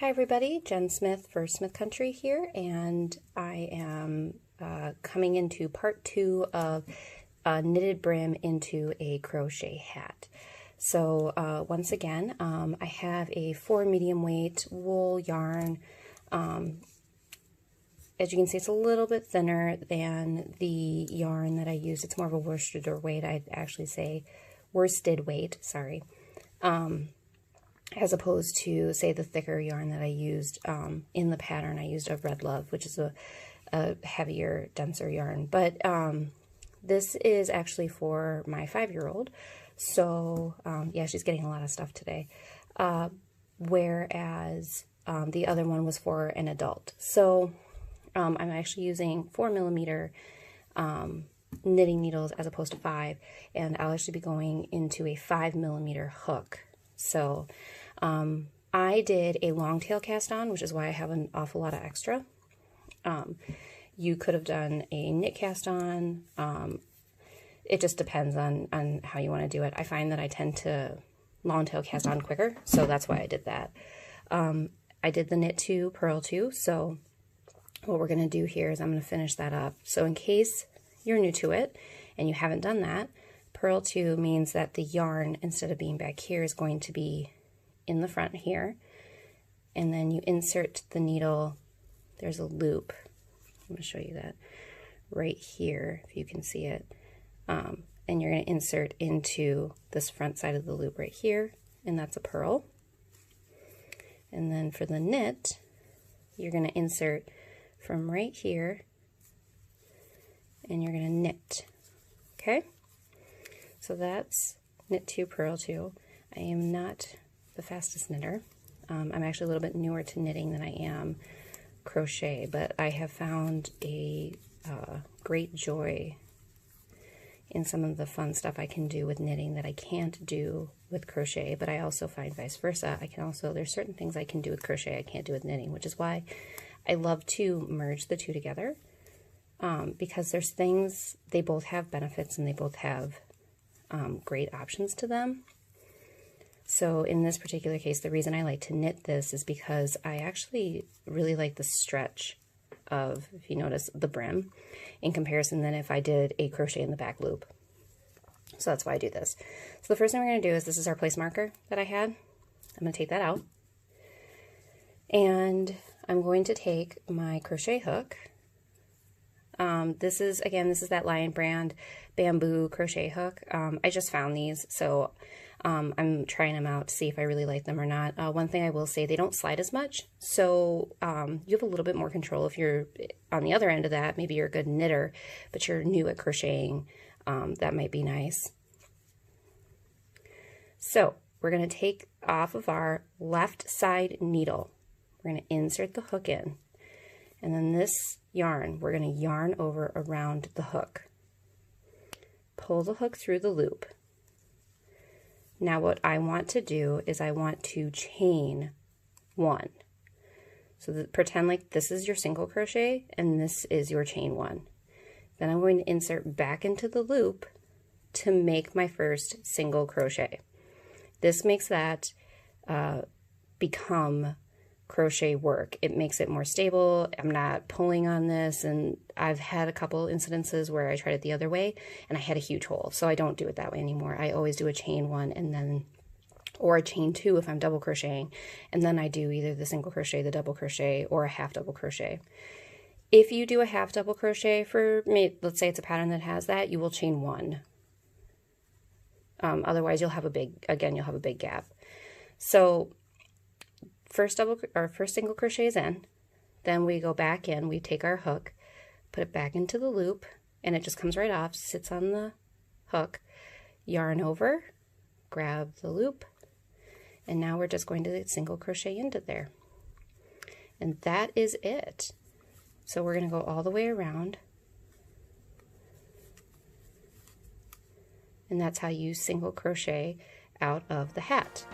Hi everybody, Jen Smith for Smith Country here, and I am coming into part 2 of a knitted brim into a crochet hat. So once again, I have a 4 medium weight wool yarn. As you can see, it's a little bit thinner than the yarn that I used. It's more of a worsted weight, I'd actually say worsted weight, sorry. As opposed to, say, the thicker yarn that I used in the pattern. I used a Red Love, which is a heavier, denser yarn. But this is actually for my 5-year-old. So, yeah, she's getting a lot of stuff today. Whereas the other one was for an adult. So I'm actually using 4mm knitting needles as opposed to 5. And I'll actually be going into a 5mm hook. So I did a long tail cast on, which is why I have an awful lot of extra. You could have done a knit cast on. It just depends on how you want to do it. I find that I tend to long tail cast on quicker, so that's why I did that. I did the knit 2, purl 2, so what we're going to do here is I'm going to finish that up. So in case you're new to it and you haven't done that, purl 2 means that the yarn, instead of being back here, is going to be in the front here. And then you insert the needle, there's a loop. I'm going to show you that right here, if you can see it. And you're going to insert into this front side of the loop right here, and that's a purl. And then for the knit, you're going to insert from right here, and you're going to knit. Okay? So that's knit 2, purl 2. I am not the fastest knitter. I'm actually a little bit newer to knitting than I am crochet, but I have found a great joy in some of the fun stuff I can do with knitting that I can't do with crochet, but I also find vice versa. There's certain things I can do with crochet I can't do with knitting, which is why I love to merge the two together, because there's things, they both have benefits and they both have great options to them. So in this particular case, the reason I like to knit this is because I actually really like the stretch of, if you notice, the brim in comparison than if I did a crochet in the back loop. So that's why I do this. So the first thing we're going to do is, this is our place marker that I had. I'm going to take that out. And I'm going to take my crochet hook. This is that Lion brand bamboo crochet hook. I just found these, so I'm trying them out to see if I really like them or not. One thing I will say, they don't slide as much, so you have a little bit more control if you're on the other end of that. Maybe you're a good knitter, but you're new at crocheting. That might be nice. So we're going to take off of our left side needle. We're going to insert the hook in, and then this yarn, we're going to yarn over around the hook. Pull the hook through the loop. Now what I want to do is I want to chain 1. So pretend like this is your single crochet and this is your chain 1. Then I'm going to insert back into the loop to make my first single crochet. This makes that become crochet work. It makes it more stable. I'm not pulling on this, and I've had a couple incidences where I tried it the other way and I had a huge hole, so I don't do it that way anymore. I always do a chain 1 and then, or a chain 2 if I'm double crocheting, and then I do either the single crochet, the double crochet, or a half double crochet. If you do a half double crochet for me, let's say it's a pattern that has that, you will chain 1. Otherwise you'll have a big gap. So first single crochet is in, then we go back in, we take our hook, put it back into the loop, and it just comes right off, sits on the hook, yarn over, grab the loop, and now we're just going to single crochet into there. And that is it. So we're going to go all the way around, and that's how you single crochet out of the hat.